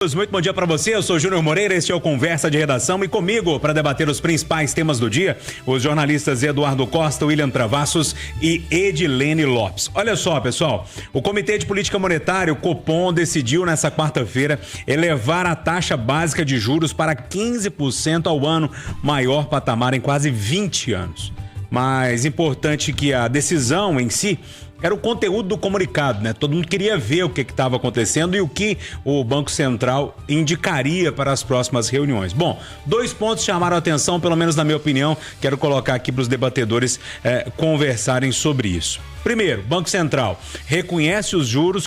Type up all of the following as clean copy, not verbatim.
Muito bom dia para você, eu sou Júnior Moreira, este é o Conversa de Redação e comigo para debater os principais temas do dia, os jornalistas Eduardo Costa, William Travassos e Edilene Lopes. Olha só, pessoal, o Comitê de Política Monetária, o Copom, decidiu nessa quarta-feira elevar a taxa básica de juros para 15% ao ano, maior patamar em quase 20 anos. Mais importante que a decisão em si era o conteúdo do comunicado, né? Todo mundo queria ver o que estava acontecendo e o que o Banco Central indicaria para as próximas reuniões. Bom, 2 pontos chamaram a atenção, pelo menos na minha opinião, quero colocar aqui para os debatedores conversarem sobre isso. Primeiro, Banco Central reconhece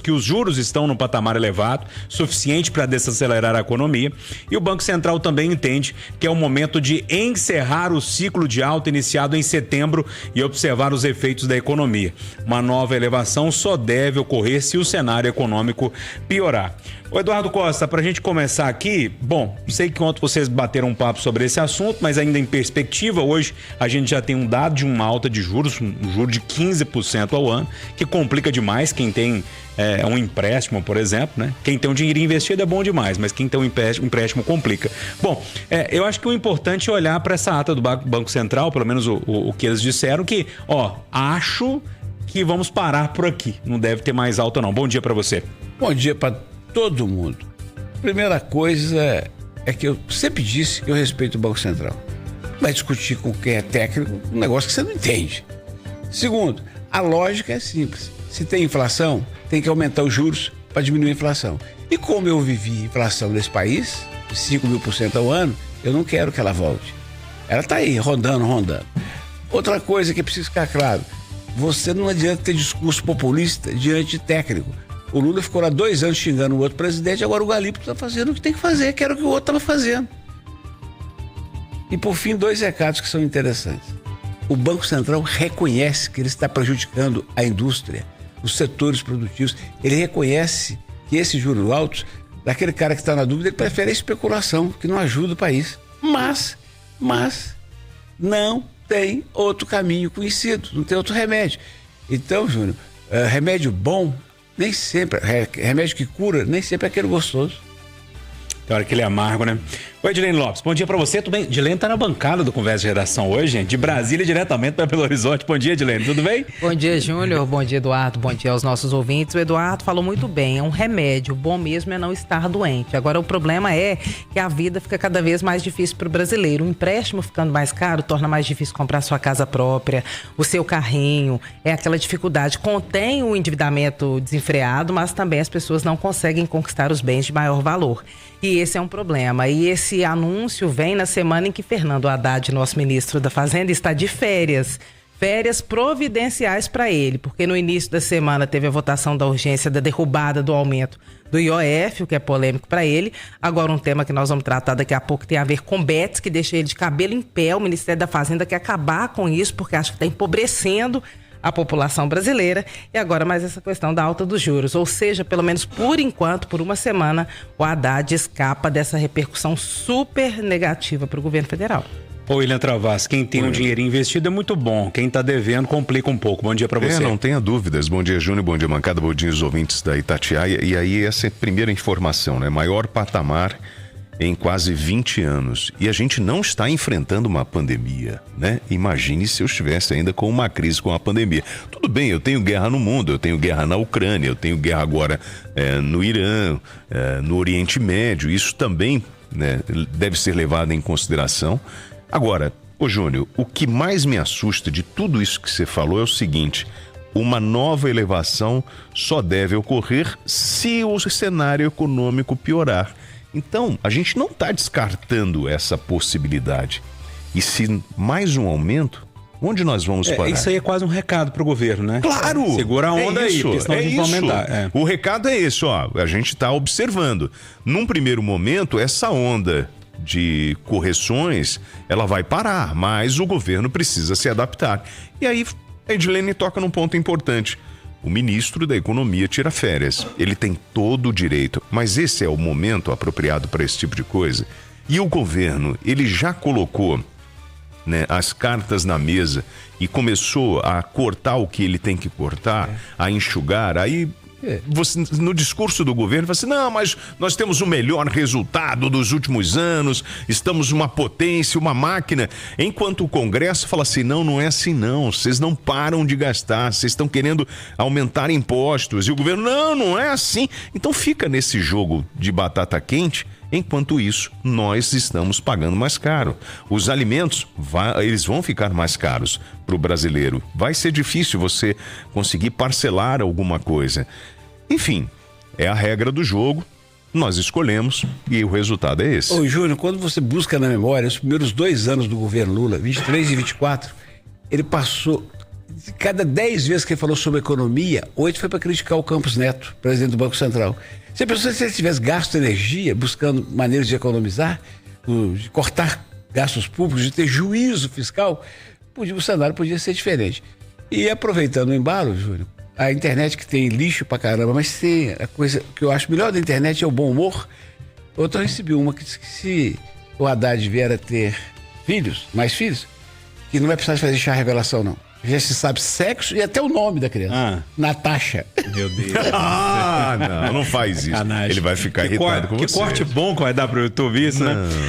que os juros estão no patamar elevado, suficiente para desacelerar a economia, e o Banco Central também entende que é o momento de encerrar o ciclo de alta iniciado em setembro e observar os efeitos da economia. Uma nova elevação só deve ocorrer se o cenário econômico piorar. O Eduardo Costa, para a gente começar aqui, bom, sei que ontem vocês bateram um papo sobre esse assunto, mas ainda em perspectiva, hoje a gente já tem um dado de uma alta de juros, um juro de 15% ao ano, que complica demais quem tem um empréstimo, por exemplo, né? Quem tem um dinheiro investido é bom demais, mas quem tem um empréstimo complica. Bom, eu acho que o importante é olhar para essa ata do Banco Central, pelo menos o que eles disseram, que, acho que vamos parar por aqui, não deve ter mais alta não. Bom dia para você. Bom dia para todo mundo. Primeira coisa é que eu sempre disse que eu respeito o Banco Central. Vai discutir com quem é técnico um negócio que você não entende. Segundo, a lógica é simples. Se tem inflação, tem que aumentar os juros para diminuir a inflação. E como eu vivi inflação nesse país, 5.000% ao ano, eu não quero que ela volte. Ela está aí, rondando. Outra coisa que precisa ficar claro, você não adianta ter discurso populista diante de técnico. O Lula ficou lá 2 anos xingando o outro presidente, agora o Galípolo está fazendo o que tem que fazer, que era o que o outro estava fazendo. E por fim, 2 recados que são interessantes. O Banco Central reconhece que ele está prejudicando a indústria, os setores produtivos. Ele reconhece que esses juros altos, daquele cara que está na dúvida, ele prefere a especulação, que não ajuda o país. Mas não tem outro caminho conhecido, não tem outro remédio. Então, Júnior, remédio bom nem sempre, remédio que cura, nem sempre é aquele gostoso. Tem hora que ele é amargo, né? Oi, Edilene Lopes, bom dia pra você, tudo bem? Edilene tá na bancada do Conversa de Redação hoje, gente, de Brasília diretamente para Belo Horizonte. Bom dia, Edilene, tudo bem? Bom dia, Júnior, bom dia, Eduardo, bom dia aos nossos ouvintes. O Eduardo falou muito bem, é um remédio, o bom mesmo é não estar doente. Agora, o problema é que a vida fica cada vez mais difícil pro brasileiro. O empréstimo ficando mais caro torna mais difícil comprar sua casa própria, o seu carrinho, é aquela dificuldade. Contém o endividamento desenfreado, mas também as pessoas não conseguem conquistar os bens de maior valor. E esse é um problema. E esse anúncio vem na semana em que Fernando Haddad, nosso ministro da Fazenda, está de férias. Férias providenciais para ele, porque no início da semana teve a votação da urgência da derrubada do aumento do IOF, o que é polêmico para ele. Agora um tema que nós vamos tratar daqui a pouco tem a ver com Betis, que deixa ele de cabelo em pé. O Ministério da Fazenda quer acabar com isso, porque acha que está empobrecendo a população brasileira. E agora mais essa questão da alta dos juros, ou seja, pelo menos por enquanto, por uma semana, o Haddad escapa dessa repercussão super negativa para o governo federal. Ô, William Travassos, quem tem um dinheiro investido é muito bom, quem tá devendo complica um pouco. Bom dia para você. Não tenha dúvidas. Bom dia, Júnior, bom dia, bancada, bom dia os ouvintes da Itatiaia. E aí essa é a primeira informação, né? Maior patamar em quase 20 anos. E a gente não está enfrentando uma pandemia, né? Imagine se eu estivesse ainda com uma crise com a pandemia. Tudo bem, eu tenho guerra no mundo, eu tenho guerra na Ucrânia, eu tenho guerra agora no Irã, no Oriente Médio. Isso também, né, deve ser levado em consideração. Agora, ô Júnior, o que mais me assusta de tudo isso que você falou é o seguinte: uma nova elevação só deve ocorrer se o cenário econômico piorar. Então, a gente não está descartando essa possibilidade. E se mais um aumento, onde nós vamos parar? Isso aí é quase um recado para o governo, né? Claro! Segura a onda aí, porque senão a gente vai aumentar. O recado é esse, a gente está observando. Num primeiro momento, essa onda de correções, ela vai parar, mas o governo precisa se adaptar. E aí, a Edilene toca num ponto importante. O ministro da Economia tira férias. Ele tem todo o direito, mas esse é o momento apropriado para esse tipo de coisa. E o governo, ele já colocou, né, as cartas na mesa e começou a cortar o que ele tem que cortar, a enxugar. Aí Você, no discurso do governo, fala assim, não, mas nós temos o melhor resultado dos últimos anos, estamos uma potência, uma máquina. Enquanto o Congresso fala assim, não é assim não, vocês não param de gastar, vocês estão querendo aumentar impostos. E o governo, não é assim. Então fica nesse jogo de batata quente. Enquanto isso, nós estamos pagando mais caro. Os alimentos, eles vão ficar mais caros para o brasileiro. Vai ser difícil você conseguir parcelar alguma coisa. Enfim, é a regra do jogo. Nós escolhemos e o resultado é esse. Ô, Júnior, quando você busca na memória os primeiros 2 anos do governo Lula, 23 e 24, ele passou... Cada 10 vezes que ele falou sobre economia, 8 foi para criticar o Campos Neto, presidente do Banco Central. Você pensou se ele tivesse gasto energia, buscando maneiras de economizar, de cortar gastos públicos, de ter juízo fiscal, o cenário podia ser diferente. E aproveitando o embalo, Júnior, a internet que tem lixo pra caramba, mas tem a coisa que eu acho melhor da internet é o bom humor. Outra eu recebi uma que disse que se o Haddad vier a ter mais filhos, que não vai precisar de fazer chá revelação, não. Já se sabe sexo e até o nome da criança. Natasha. Meu Deus. Não faz isso. Ele vai ficar irritado com você. Que corte bom que vai dar pro YouTube isso, né?